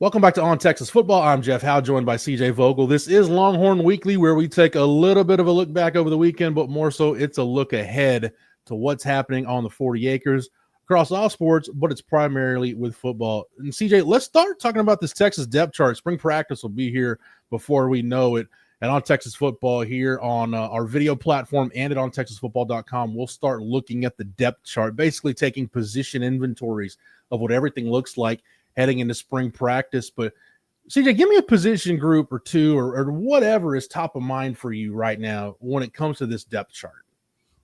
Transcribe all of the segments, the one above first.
Welcome back to On Texas Football. I'm Jeff Howe, joined by CJ Vogel. This is Longhorn Weekly, where we take a little bit of a look back over the weekend, but more so it's a look ahead to what's happening on the 40 acres across all sports, but it's primarily with football. And CJ, let's start talking about this Texas depth chart. Spring practice will be here before we know it. And On Texas Football here on our video platform and at ontexasfootball.com, we'll start looking at the depth chart, basically taking position inventories of what everything looks like heading into spring practice. But CJ, give me a position group or two or whatever is top of mind for you right now when it comes to this depth chart.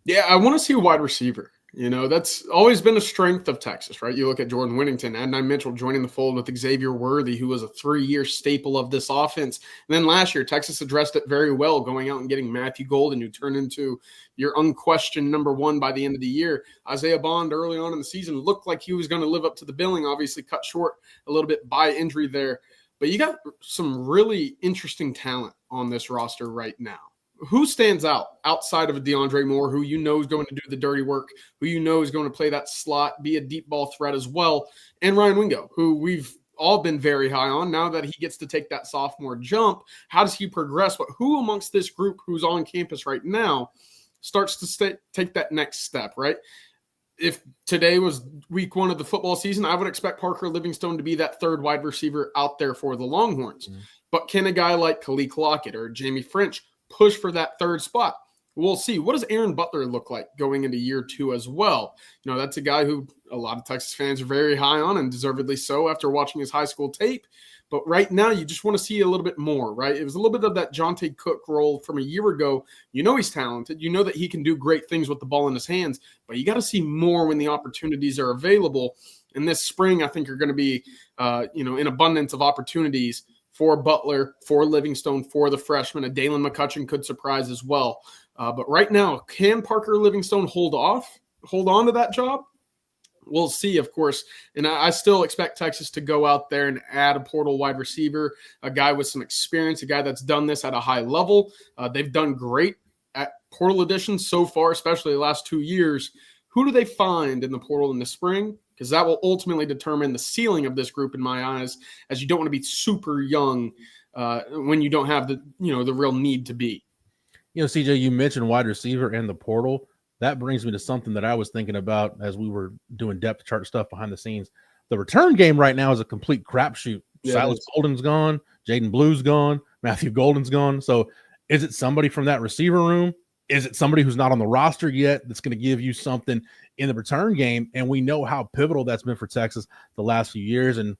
Yeah, I want to see a wide receiver. You know, that's always been a strength of Texas, right? You look at Jordan Whittington, Adonai Mitchell joining the fold with Xavier Worthy, who was a 3-year staple of this offense. And then last year, Texas addressed it very well, going out and getting Matthew Golden, who turned into your unquestioned number one by the end of the year. Isaiah Bond early on in the season looked like he was going to live up to the billing, obviously cut short a little bit by injury there. But you got some really interesting talent on this roster right now. Who stands out outside of DeAndre Moore, who you know is going to do the dirty work, who you know is going to play that slot, be a deep ball threat as well, and Ryan Wingo, who we've all been very high on. Now that he gets to take that sophomore jump, how does he progress? But who amongst this group who's on campus right now starts to take that next step, right? If today was week one of the football season, I would expect Parker Livingstone to be that third wide receiver out there for the Longhorns. Mm-hmm. But can a guy like Khalil Lockett or Jamie French push for that third spot? We'll see. What does Aaron Butler look like going into year two as well? You know, that's a guy who a lot of Texas fans are very high on, and deservedly so after watching his high school tape. But right now, you just want to see a little bit more, right? It was a little bit of that Jonte Cook role from a year ago. You know he's talented. You know that he can do great things with the ball in his hands, but you got to see more when the opportunities are available. And this spring, I think, are going to be, in abundance of opportunities for Butler, for Livingstone, for the freshman. A Dalen McCutcheon could surprise as well. But right now, can Parker Livingstone hold on to that job? We'll see, of course. And I still expect Texas to go out there and add a portal wide receiver, a guy with some experience, a guy that's done this at a high level. They've done great at portal additions so far, especially the last 2 years. Who do they find in the portal in the spring? Because that will ultimately determine the ceiling of this group in my eyes, as you don't want to be super young when you don't have the real need to be. You know, CJ, you mentioned wide receiver and the portal. That brings me to something that I was thinking about as we were doing depth chart stuff behind the scenes. The return game right now is a complete crapshoot. Yeah, Silas Golden's gone. Jaden Blue's gone. Matthew Golden's gone. So is it somebody from that receiver room? Is it somebody who's not on the roster yet that's going to give you something in the return game? And we know how pivotal that's been for Texas the last few years. And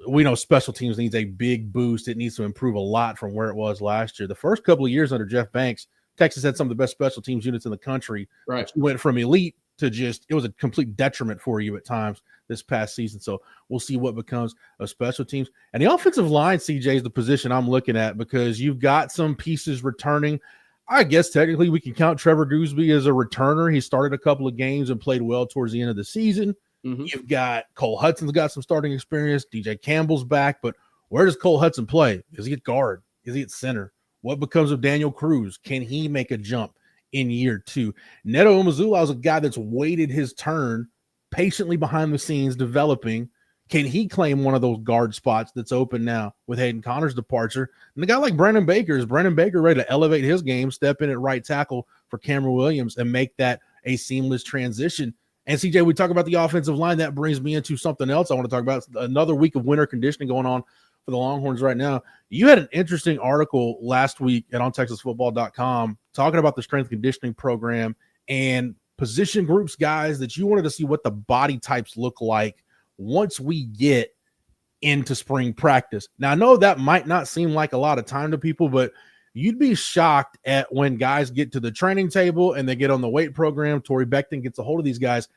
we know special teams needs a big boost. It needs to improve a lot from where it was last year. The first couple of years under Jeff Banks, Texas had some of the best special teams units in the country. Right. You went from elite to it was a complete detriment for you at times this past season. So we'll see what becomes of special teams. And the offensive line, CJ, is the position I'm looking at because you've got some pieces returning. I guess technically we can count Trevor Gooseby as a returner. He started a couple of games and played well towards the end of the season. Mm-hmm. You've got Cole Hudson's got some starting experience. DJ Campbell's back, but where does Cole Hudson play? Is he at guard? Is he at center? What becomes of Daniel Cruz? Can he make a jump in year two? Neto Umazula is a guy that's waited his turn patiently behind the scenes developing. Can he claim one of those guard spots that's open now with Hayden Connor's departure? And a guy like Brandon Baker, is Brandon Baker ready to elevate his game, step in at right tackle for Cameron Williams and make that a seamless transition? And CJ, we talk about the offensive line. That brings me into something else I want to talk about. Another week of winter conditioning going on for the Longhorns right now. You had an interesting article last week at ontexasfootball.com talking about the strength conditioning program and position groups, guys, that you wanted to see what the body types look like once we get into spring practice. Now, I know that might not seem like a lot of time to people, but you'd be shocked at when guys get to the training table and they get on the weight program. Torrey Beckton gets a hold of these guys,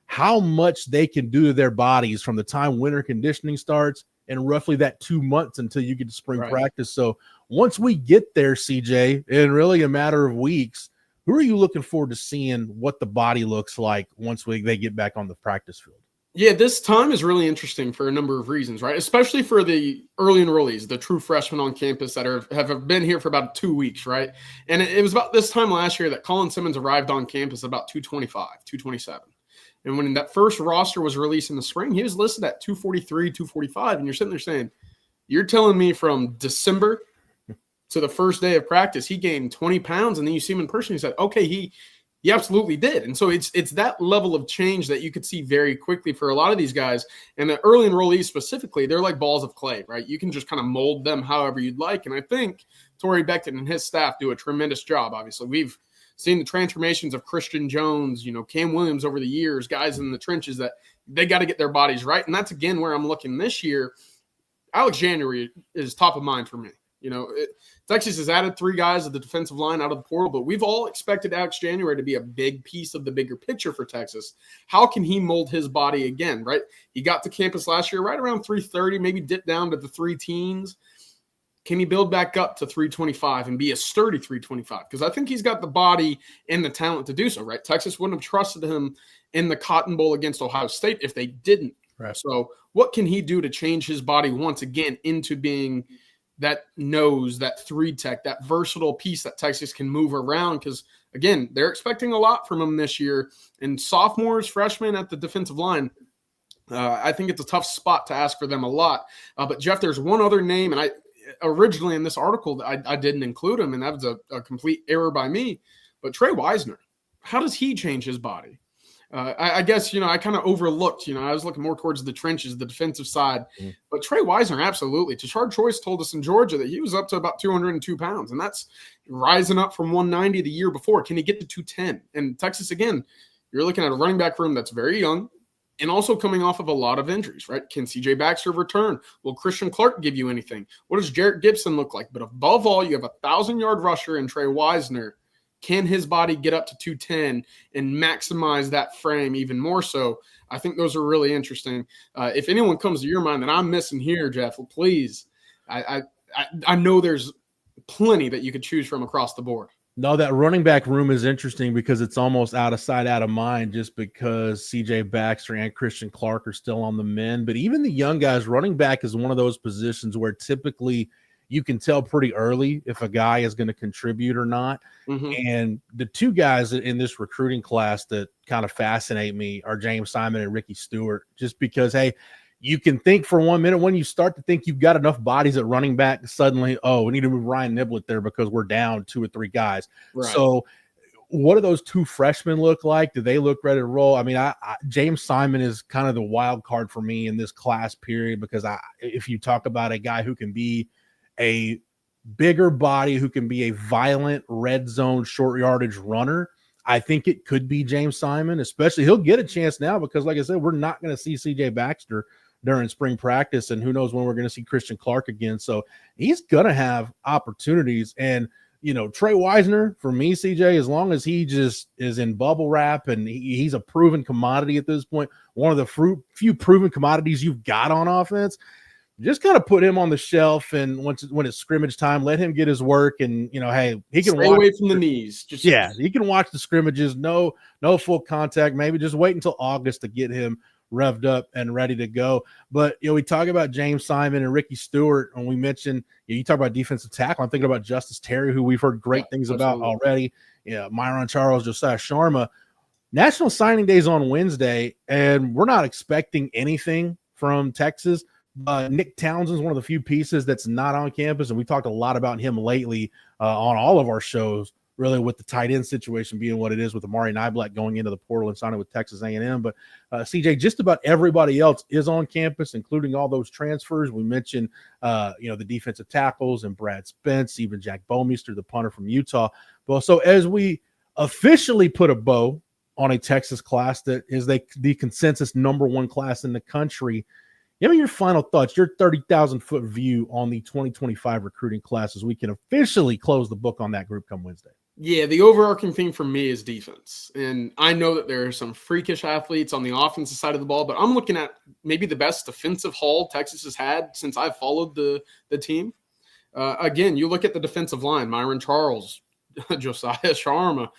how much they can do to their bodies from the time winter conditioning starts and roughly that 2 months until you get to spring practice. So once we get there, CJ, in really a matter of weeks, who are you looking forward to seeing what the body looks like once they get back on the practice field? Yeah, this time is really interesting for a number of reasons, right? Especially for the early enrollees, the true freshmen on campus that have been here for about 2 weeks, right? And it was about this time last year that Colin Simmons arrived on campus about 225, 227. And when that first roster was released in the spring, he was listed at 243, 245. And you're sitting there saying, You're telling me from December to the first day of practice, he gained 20 pounds, and then you see him in person, he said, okay, he absolutely did. And so it's that level of change that you could see very quickly for a lot of these guys. And the early enrollees specifically, they're like balls of clay, right? You can just kind of mold them however you'd like. And I think Torrey Beckton and his staff do a tremendous job. Obviously, we've seen the transformations of Christian Jones, Cam Williams over the years, guys in the trenches that they got to get their bodies right. And that's, again, where I'm looking this year. Alex January is top of mind for me. Texas has added 3 guys at the defensive line out of the portal, but we've all expected Alex January to be a big piece of the bigger picture for Texas. How can he mold his body again, right? He got to campus last year right around 330, maybe dip down to the 3 teens. Can he build back up to 325 and be a sturdy 325? Because I think he's got the body and the talent to do so, right? Texas wouldn't have trusted him in the Cotton Bowl against Ohio State if they didn't. Right. So what can he do to change his body once again into being – that nose, that 3 tech, that versatile piece that Texas can move around? Because, again, they're expecting a lot from him this year. And sophomores, freshmen at the defensive line, I think it's a tough spot to ask for them a lot. But, Jeff, there's one other name, and I originally in this article I didn't include him, and that was a complete error by me. But Trey Wisner, how does he change his body? I guess, I kind of overlooked, I was looking more towards the trenches, the defensive side. But Trey Wisner, absolutely. Tashard Choice told us in Georgia that he was up to about 202 pounds, and that's rising up from 190 the year before. Can he get to 210? And Texas, again, you're looking at a running back room that's very young and also coming off of a lot of injuries, right? Can CJ Baxter return? Will Christian Clark give you anything? What does Jarrett Gibson look like? But above all, you have a 1,000-yard rusher in Trey Wisner. Can his body get up to 210 and maximize that frame even more so? I think those are really interesting. If anyone comes to your mind that I'm missing here, Jeff, well, please, I know there's plenty that you could choose from across the board. No, that running back room is interesting because it's almost out of sight, out of mind, just because CJ Baxter and Christian Clark are still on the mend. But even the young guys, running back is one of those positions where typically you can tell pretty early if a guy is going to contribute or not. And the 2 guys in this recruiting class that kind of fascinate me are James Simon and Ricky Stewart, just because, hey, you can think for 1 minute when you start to think you've got enough bodies at running back, suddenly, we need to move Ryan Niblett there because we're down 2 or 3 guys. Right. So what do those 2 freshmen look like? Do they look ready to roll? I mean, James Simon is kind of the wild card for me in this class period because if you talk about a guy who can be a bigger body, who can be a violent red zone short yardage runner, I think it could be James Simon. Especially he'll get a chance now because, like I said, we're not going to see CJ Baxter during spring practice, and who knows when we're going to see Christian Clark again. So he's going to have opportunities. And Trey Wisner, for me, CJ, as long as he just is in bubble wrap and he's a proven commodity at this point, one of the few proven commodities you've got on offense, just kind of put him on the shelf, and when it's scrimmage time, let him get his work. And hey, he can stay away from the knees. He can watch the scrimmages. No full contact. Maybe just wait until August to get him revved up and ready to go. But we talk about James Simon and Ricky Stewart, and we mentioned you talk about defensive tackle. I'm thinking about Justice Terry, who we've heard great things about already. Myron Charles, Josiah Sharma. National Signing Day is on Wednesday, and we're not expecting anything from Texas. Nick Townsend's one of the few pieces that's not on campus, and we talked a lot about him lately on all of our shows, really, with the tight end situation being what it is with Amari Niblack going into the portal and signing with Texas A&M. But CJ, just about everybody else is on campus, including all those transfers. We mentioned, the defensive tackles and Brad Spence, even Jack Bomeister, the punter from Utah. Well, so as we officially put a bow on a Texas class that is the consensus number 1 class in the country, give me your final thoughts, your 30,000-foot view on the 2025 recruiting class as we can officially close the book on that group come Wednesday. Yeah, the overarching thing for me is defense. And I know that there are some freakish athletes on the offensive side of the ball, but I'm looking at maybe the best defensive haul Texas has had since I've followed the team. Again, you look at the defensive line, Myron Charles, Josiah Sharma.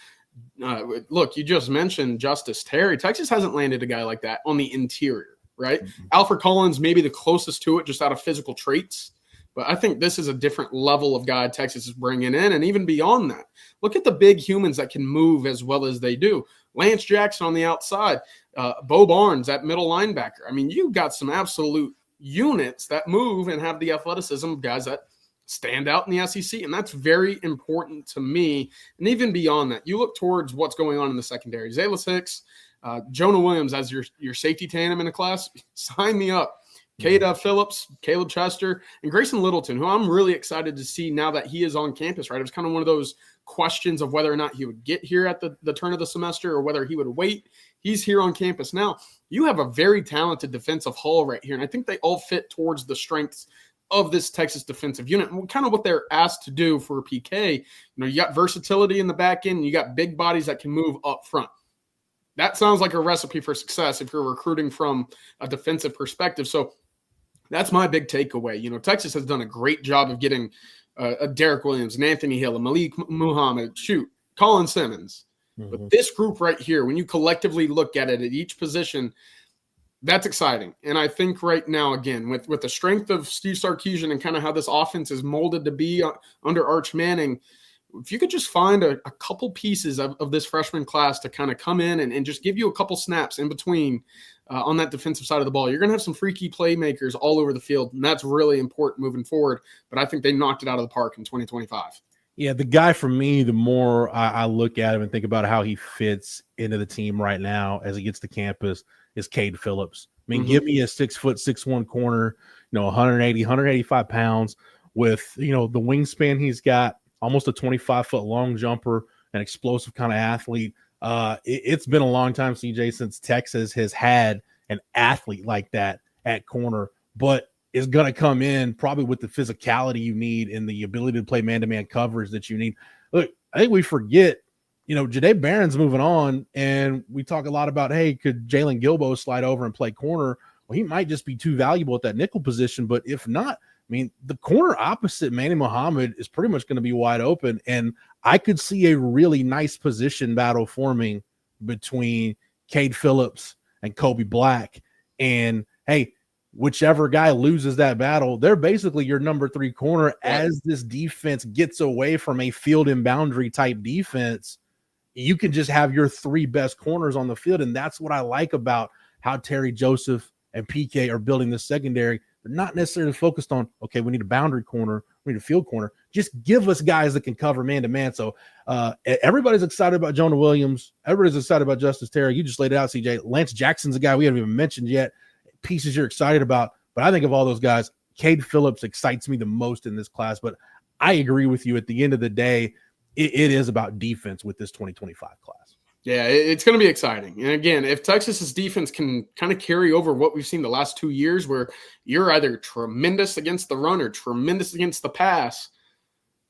Look, you just mentioned Justice Terry. Texas hasn't landed a guy like that on the interior. Right? Alfred Collins may be the closest to it just out of physical traits, but I think this is a different level of guy Texas is bringing in. And even beyond that, look at the big humans that can move as well as they do. Lance Jackson on the outside, Bo Barnes at middle linebacker. I mean, you've got some absolute units that move and have the athleticism of guys that stand out in the SEC. And that's very important to me. And even beyond that, you look towards what's going on in the secondary. Zaylus Hicks, Jonah Williams as your safety tandem in a class, sign me up. Cade Phillips, Caleb Chester, and Grayson Littleton, who I'm really excited to see now that he is on campus, right? It was kind of one of those questions of whether or not he would get here at the turn of the semester or whether he would wait. He's here on campus now. You have a very talented defensive hull right here, and I think they all fit towards the strengths of this Texas defensive unit and kind of what they're asked to do for PK. You got versatility in the back end, and you got big bodies that can move up front. That sounds like a recipe for success if you're recruiting from a defensive perspective. So that's my big takeaway. Texas has done a great job of getting a Derek Williams, an Anthony Hill, a Malik Muhammad, Colin Simmons. Mm-hmm. But this group right here, when you collectively look at it at each position, that's exciting. And I think right now, again, with the strength of Steve Sarkisian and kind of how this offense is molded to be under Arch Manning, if you could just find a couple pieces of this freshman class to kind of come in and just give you a couple snaps in between on that defensive side of the ball, you're going to have some freaky playmakers all over the field, and that's really important moving forward. But I think they knocked it out of the park in 2025. Yeah, the guy for me, the more I look at him and think about how he fits into the team right now as he gets to campus, is Cade Phillips. I mean, give me a 6'6" corner, 185 pounds with, the wingspan he's got, almost a 25-foot long jumper, an explosive kind of athlete. It's been a long time, CJ, since Texas has had an athlete like that at corner, but is going to come in probably with the physicality you need and the ability to play man-to-man coverage that you need. Look, I think we forget, Jahdae Barron's moving on, and we talk a lot about, hey, could Jalen Gilbo slide over and play corner? Well, he might just be too valuable at that nickel position, but if not, the corner opposite Manny Muhammad is pretty much going to be wide open, and I could see a really nice position battle forming between Cade Phillips and Kobe Black. And, hey, whichever guy loses that battle, they're basically your number 3 corner as this defense gets away from a field and boundary type defense. You can just have your 3 best corners on the field, and that's what I like about how Terry Joseph and PK are building this secondary. They're not necessarily focused on, okay, we need a boundary corner, we need a field corner. Just give us guys that can cover man-to-man. So everybody's excited about Jonah Williams. Everybody's excited about Justice Terry. You just laid it out, CJ. Lance Jackson's a guy we haven't even mentioned yet. Pieces you're excited about. But I think of all those guys, Cade Phillips excites me the most in this class. But I agree with you. At the end of the day, it is about defense with this 2025 class. Yeah, it's going to be exciting. And again, if Texas's defense can kind of carry over what we've seen the last 2 years, where you're either tremendous against the run or tremendous against the pass,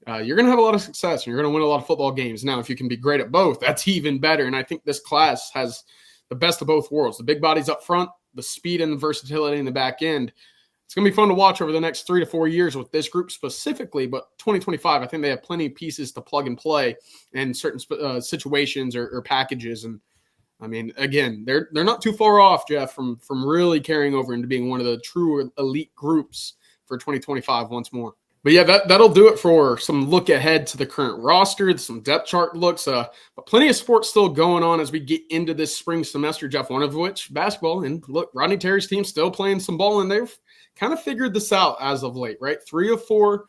you're going to have a lot of success and you're going to win a lot of football games. Now, if you can be great at both, that's even better. And I think this class has the best of both worlds. The big bodies up front, the speed and the versatility in the back end. It's going to be fun to watch over the next 3 to 4 years with this group specifically, but 2025, I think they have plenty of pieces to plug and play in certain situations or packages. And again, they're not too far off, Jeff, from really carrying over into being one of the true elite groups for 2025 once more. But yeah, that'll do it for some look ahead to the current roster, some depth chart looks, but plenty of sports still going on as we get into this spring semester, Jeff, one of which basketball. And look, Rodney Terry's team still playing some ball, and they've kind of figured this out as of late, right? 3 of 4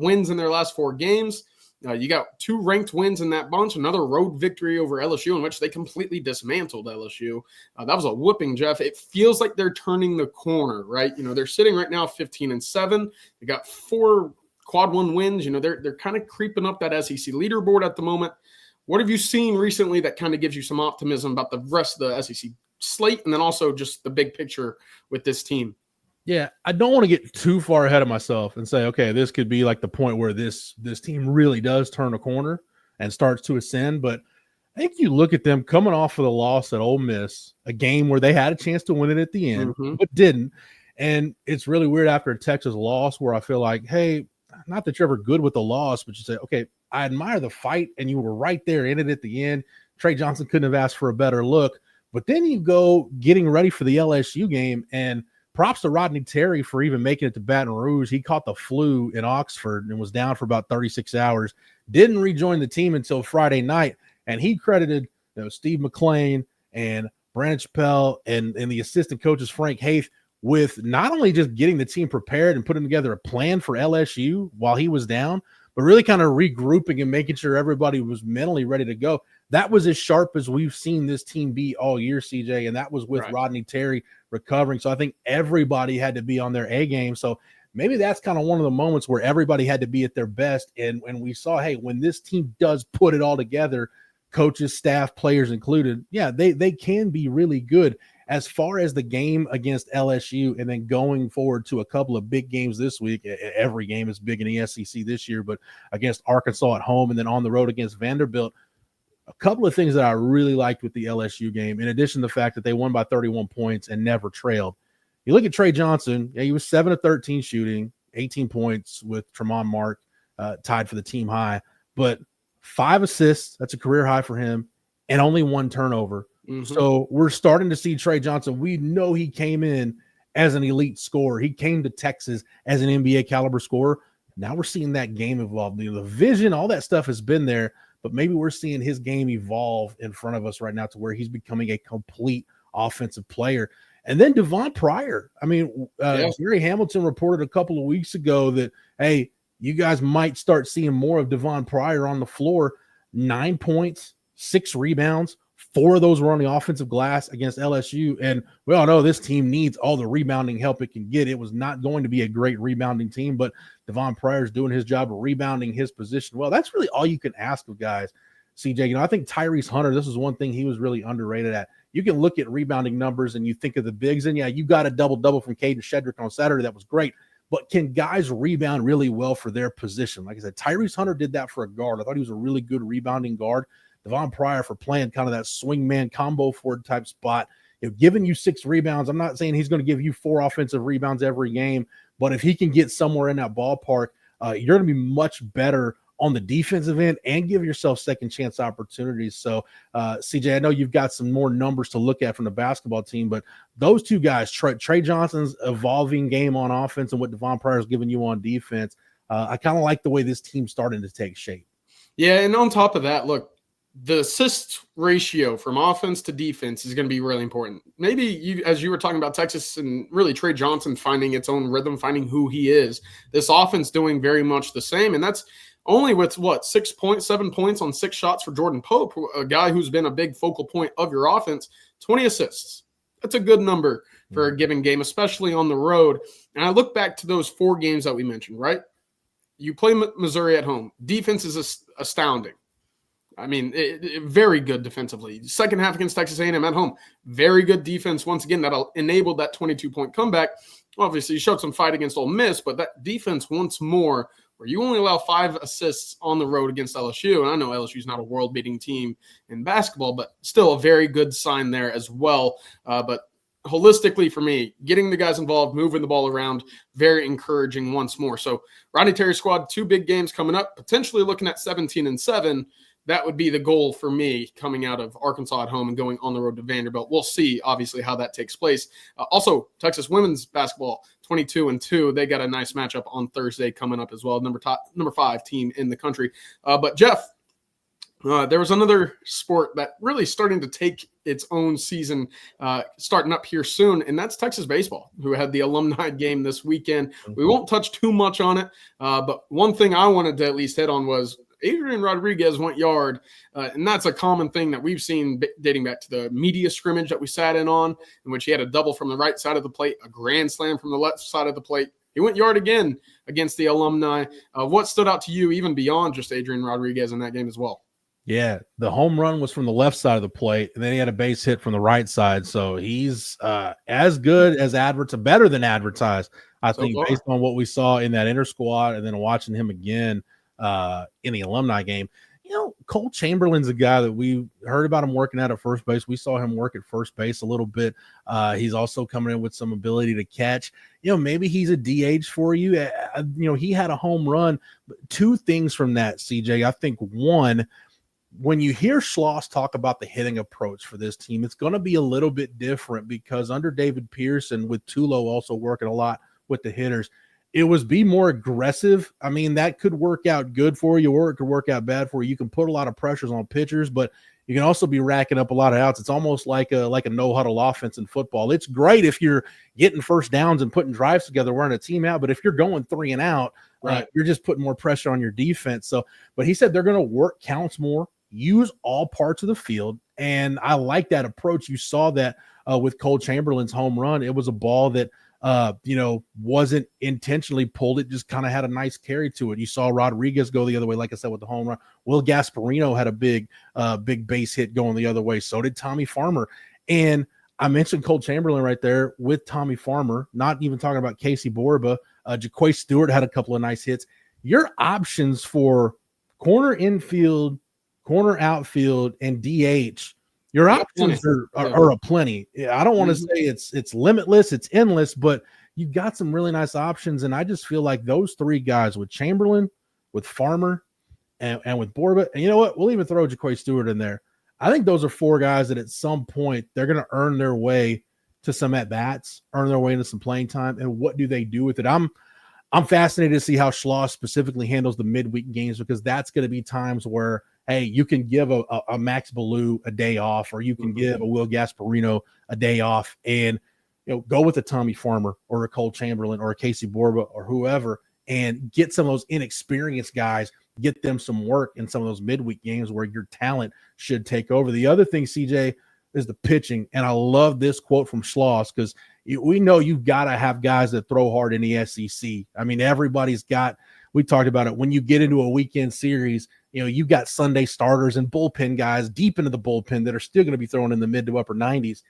wins in their last 4 games. You got 2 ranked wins in that bunch, another road victory over LSU in which they completely dismantled LSU. That was a whooping, Jeff. It feels like they're turning the corner, right? They're sitting right now 15-7. They got 4 quad 1 wins. They're kind of creeping up that SEC leaderboard at the moment. What have you seen recently that kind of gives you some optimism about the rest of the SEC slate and then also just the big picture with this team? Yeah, I don't want to get too far ahead of myself and say, okay, this could be like the point where this team really does turn a corner and starts to ascend. But I think you look at them coming off of the loss at Ole Miss, a game where they had a chance to win it at the end, but didn't. And it's really weird after a Texas loss where I feel like, hey, not that you're ever good with the loss, but you say, okay, I admire the fight and you were right there in it at the end. Trey Johnson couldn't have asked for a better look. But then you go getting ready for the LSU game, and props to Rodney Terry for even making it to Baton Rouge. He caught the flu in Oxford and was down for about 36 hours. Didn't rejoin the team until Friday night, and he credited Steve McClain and Brandon Chappelle and the assistant coaches Frank Haith with not only just getting the team prepared and putting together a plan for LSU while he was down, but really kind of regrouping and making sure everybody was mentally ready to go. That was as sharp as we've seen this team be all year, CJ, and that was with Rodney Terry recovering. So I think everybody had to be on their A game. So maybe that's kind of one of the moments where everybody had to be at their best. And we saw, hey, when this team does put it all together, coaches, staff, players included, yeah, they can be really good. As far as the game against LSU and then going forward to a couple of big games this week, every game is big in the SEC this year, but against Arkansas at home and then on the road against Vanderbilt, a couple of things that I really liked with the LSU game, in addition to the fact that they won by 31 points and never trailed. You look at Trey Johnson, he was 7 of 13 shooting, 18 points with Tremont Mark, tied for the team high, but 5 assists, that's a career high for him, and only 1 turnover. Mm-hmm. So we're starting to see Trey Johnson. We know he came in as an elite scorer. He came to Texas as an NBA caliber scorer. Now we're seeing that game evolve. The vision, all that stuff has been there, but maybe we're seeing his game evolve in front of us right now to where he's becoming a complete offensive player. And then Devon Pryor. I mean, Gary Hamilton reported a couple of weeks ago that, hey, you guys might start seeing more of Devon Pryor on the floor. 9 points, 6 rebounds. 4 of those were on the offensive glass against LSU. And we all know this team needs all the rebounding help it can get. It was not going to be a great rebounding team, but Devon Pryor's doing his job of rebounding his position. Well, that's really all you can ask of guys, CJ. I think Tyrese Hunter, this is one thing he was really underrated at. You can look at rebounding numbers and you think of the bigs, and you got a double-double from Caden Shedrick on Saturday. That was great. But can guys rebound really well for their position? Like I said, Tyrese Hunter did that for a guard. I thought he was a really good rebounding guard. Devon Pryor for playing kind of that swing man combo forward type spot, giving you 6 rebounds. I'm not saying he's going to give you 4 offensive rebounds every game, but if he can get somewhere in that ballpark, you're going to be much better on the defensive end and give yourself second chance opportunities. So, CJ, I know you've got some more numbers to look at from the basketball team, but those two guys, Trey Johnson's evolving game on offense and what Devon Pryor's giving you on defense, I kind of like the way this team's starting to take shape. Yeah, and on top of that, look, the assist ratio from offense to defense is going to be really important. Maybe as you were talking about Texas and really Trey Johnson finding its own rhythm, finding who he is, this offense doing very much the same. And that's only with 7 points on 6 shots for Jordan Pope, a guy who's been a big focal point of your offense, 20 assists. That's a good number for a given game, especially on the road. And I look back to those 4 games that we mentioned, right? You play Missouri at home. Defense is astounding. I mean, very good defensively. Second half against Texas A&M at home, very good defense. Once again, that enabled that 22-point comeback. Obviously, you showed some fight against Ole Miss, but that defense once more, where you only allow 5 assists on the road against LSU. And I know LSU is not a world-beating team in basketball, but still a very good sign there as well. But holistically for me, getting the guys involved, moving the ball around, very encouraging once more. So Rodney Terry squad, 2 big games coming up, potentially looking at 17-7. That would be the goal for me coming out of Arkansas at home and going on the road to Vanderbilt. We'll see, obviously, how that takes place. Also, Texas women's basketball, 22-2. They got a nice matchup on Thursday coming up as well. Number 5 team in the country. But Jeff, there was another sport that really starting to take its own season starting up here soon, and that's Texas baseball, who had the alumni game this weekend. We won't touch too much on it, but one thing I wanted to at least hit on was Adrian Rodriguez went yard, and that's a common thing that we've seen dating back to the media scrimmage that we sat in on, in which he had a double from the right side of the plate, a grand slam from the left side of the plate. He went yard again against the alumni. What stood out to you even beyond just Adrian Rodriguez in that game as well? Yeah, the home run was from the left side of the plate, and then he had a base hit from the right side. So he's as good as better than advertised, I think, based on what we saw in that inter squad and then watching him again in the alumni game. Cole Chamberlain's a guy that we heard about him working at first base. We saw him work at first base a little bit. He's also coming in with some ability to catch. Maybe he's a DH for you. He had a home run. 2 things from that, CJ. I think one, when you hear Schloss talk about the hitting approach for this team, it's going to be a little bit different because under David Pearson, with Tulo also working a lot with the hitters, it was be more aggressive. I mean, that could work out good for you or it could work out bad for you. You can put a lot of pressures on pitchers, but you can also be racking up a lot of outs. It's almost like a no-huddle offense in football. It's great if you're getting first downs and putting drives together, wearing a team out, but if you're going 3 and out, right, you're just putting more pressure on your defense. So, but he said they're going to work counts more, use all parts of the field, and I like that approach. You saw that with Cole Chamberlain's home run. It was a ball that wasn't intentionally pulled. It just kind of had a nice carry to it. You saw Rodriguez go the other way, like I said, with the home run. Will Gasparino had a big base hit going the other way. So did Tommy Farmer. And I mentioned Cole Chamberlain right there with Tommy Farmer, not even talking about Casey Borba. Jaquay Stewart had a couple of nice hits. Your options for corner infield, corner outfield, and DH, your options are aplenty. I don't want to say it's limitless, it's endless, but you've got some really nice options. And I just feel like those 3 guys with Chamberlain, with Farmer, and with Borba, and you know what? We'll even throw Jaquay Stewart in there. I think those are 4 guys that at some point they're going to earn their way to some at-bats, earn their way into some playing time. And what do they do with it? I'm fascinated to see how Schloss specifically handles the midweek games, because that's going to be times where, hey, you can give a Max Ballou a day off, or you can give a Will Gasparino a day off, and go with a Tommy Farmer or a Cole Chamberlain or a Casey Borba or whoever, and get some of those inexperienced guys, get them some work in some of those midweek games where your talent should take over. The other thing, CJ, is the pitching, and I love this quote from Schloss, because we know you've got to have guys that throw hard in the SEC. I mean, everybody's got – we talked about it. When you get into a weekend series, you've got Sunday starters and bullpen guys deep into the bullpen that are still going to be throwing in the mid to upper 90s.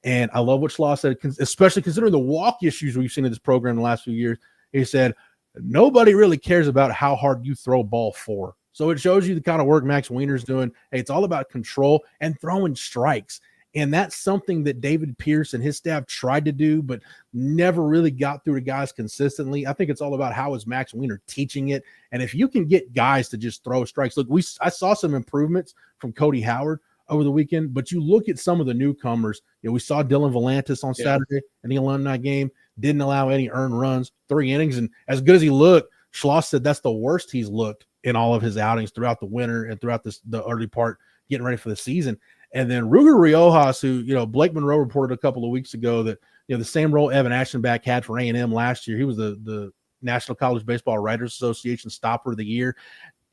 And I love what Schloss said, especially considering the walk issues we've seen in this program in the last few years. He said, nobody really cares about how hard you throw ball 4. So it shows you the kind of work Max Wiener's doing. Hey, it's all about control and throwing strikes. And that's something that David Pierce and his staff tried to do, but never really got through to guys consistently. I think it's all about how is Max Wiener teaching it. And if you can get guys to just throw strikes, look, I saw some improvements from Cody Howard over the weekend, but you look at some of the newcomers. We saw Dylan Volantis on Saturday in the alumni game, didn't allow any earned runs, 3 innings. And as good as he looked, Schloss said that's the worst he's looked in all of his outings throughout the winter and throughout the early part, getting ready for the season. And then Ruger Riojas, who, Blake Monroe reported a couple of weeks ago that, the same role Evan Ashenbach had for A&M last year. He was the National College Baseball Writers Association Stopper of the Year.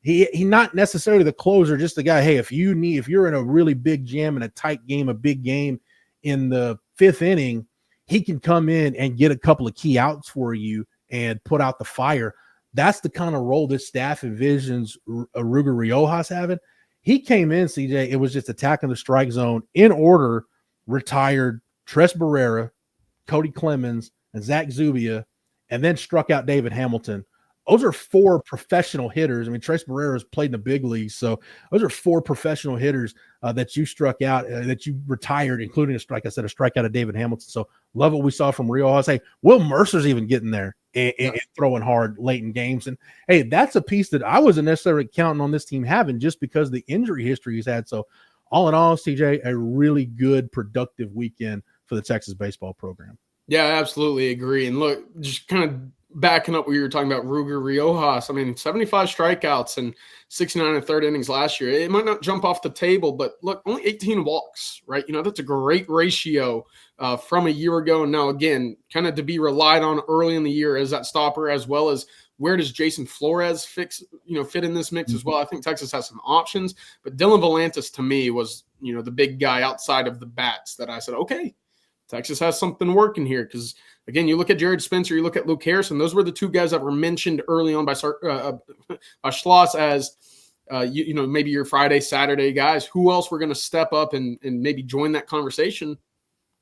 He not necessarily the closer, just the guy, hey, if you're in a really big jam, in a tight game, a big game in the 5th inning, he can come in and get a couple of key outs for you and put out the fire. That's the kind of role this staff envisions Ruger Riojas having. He came in, CJ, it was just attacking the strike zone in order, retired Tres Barrera, Cody Clemens, and Zach Zubia, and then struck out David Hamilton. Those are 4 professional hitters. I mean, Tres Barrera's played in the big leagues, so those are 4 professional hitters that you struck out, that you retired, including, a strikeout of David Hamilton. So love what we saw from Riojas. Hey, Will Mercer's even getting there and throwing hard late in games. And, hey, that's a piece that I wasn't necessarily counting on this team having just because of the injury history he's had. So all in all, CJ, a really good, productive weekend for the Texas baseball program. Yeah, I absolutely agree. And look, just kind of backing up what you were talking about, Ruger Riojas. I mean, 75 strikeouts and 69 and 3rd innings last year. It might not jump off the table, but look, only 18 walks, right? That's a great ratio from a year ago. And now, again, kind of to be relied on early in the year as that stopper, as well as where does Jason Flores fit in this mix as well? I think Texas has some options, but Dylan Volantis to me was, the big guy outside of the bats that I said, okay, Texas has something working here. Because, again, you look at Jared Spencer, you look at Luke Harrison. Those were the 2 guys that were mentioned early on by Schloss as, maybe your Friday, Saturday guys. Who else were going to step up and maybe join that conversation?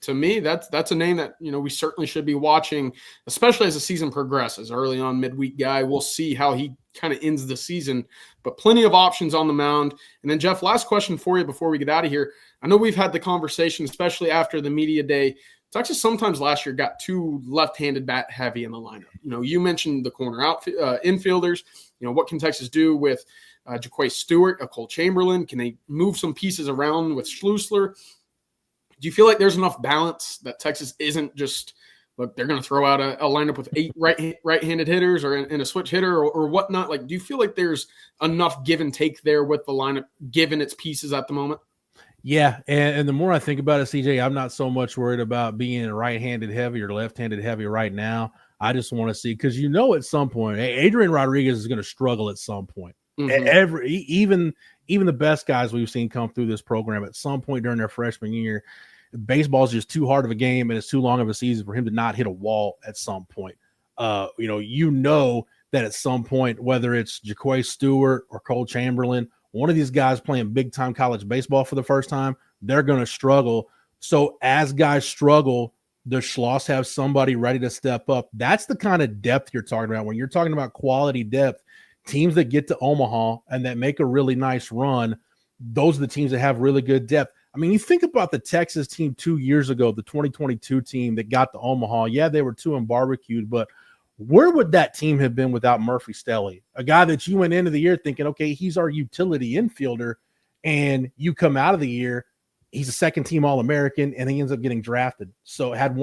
To me, that's a name that, we certainly should be watching, especially as the season progresses. Early on, midweek guy. We'll see how he kind of ends the season. But plenty of options on the mound. And then, Jeff, last question for you before we get out of here. I know we've had the conversation, especially after the media day. Texas sometimes last year got too left-handed bat heavy in the lineup. You mentioned the corner infielders. What can Texas do with Jaquay Stewart, a Cole Chamberlain? Can they move some pieces around with Schlusler? Do you feel like there's enough balance that Texas isn't just, look, they're going to throw out a lineup with 8 right-handed hitters or in a switch hitter or whatnot? Like, do you feel like there's enough give and take there with the lineup given its pieces at the moment? Yeah, and the more I think about it, CJ, I'm not so much worried about being right-handed heavy or left-handed heavy right now. I just want to see, because at some point, Adrian Rodriguez is going to struggle at some point. Even the best guys we've seen come through this program at some point during their freshman year, baseball is just too hard of a game and it's too long of a season for him to not hit a wall at some point. That at some point, whether it's Jaquay Stewart or Cole Chamberlain, one of these guys playing big-time college baseball for the first time, they're going to struggle. So as guys struggle, the Schloss have somebody ready to step up. That's the kind of depth you're talking about. When you're talking about quality depth, teams that get to Omaha and that make a really nice run, those are the teams that have really good depth. I mean, you think about the Texas team 2 years ago, the 2022 team that got to Omaha. Yeah, they were 2 and barbecued, but where would that team have been without Murphy Stelly, a guy that you went into the year thinking, okay, he's our utility infielder, and you come out of the year, he's a second-team All-American, and he ends up getting drafted. So it had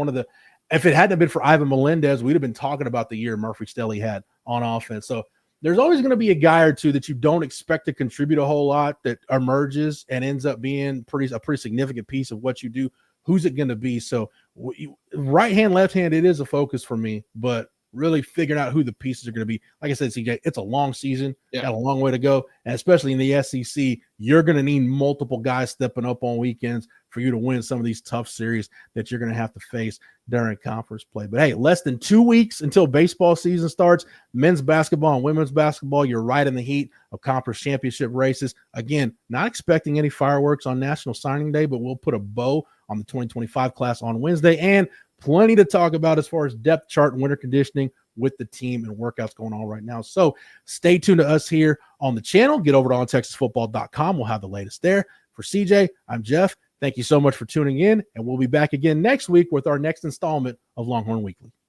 if it hadn't been for Ivan Melendez, we'd have been talking about the year Murphy Stelly had on offense. So there's always going to be a guy or two that you don't expect to contribute a whole lot that emerges and ends up being a pretty significant piece of what you do. Who's it going to be? So right hand, left hand, it is a focus for me, but really figuring out who the pieces are going to be. Like I said, CJ, it's a long season, got a long way to go. And especially in the SEC, you're going to need multiple guys stepping up on weekends for you to win some of these tough series that you're going to have to face during conference play. But hey, less than 2 weeks until baseball season starts. Men's basketball and women's basketball, you're right in the heat of conference championship races. Again, not expecting any fireworks on National Signing Day, but we'll put a bow on the 2025 class on Wednesday, and plenty to talk about as far as depth chart and winter conditioning with the team and workouts going on right now. So stay tuned to us here on the channel. Get over to ontexasfootball.com. We'll have the latest there. For CJ, I'm Jeff. Thank you so much for tuning in, and we'll be back again next week with our next installment of Longhorn Weekly.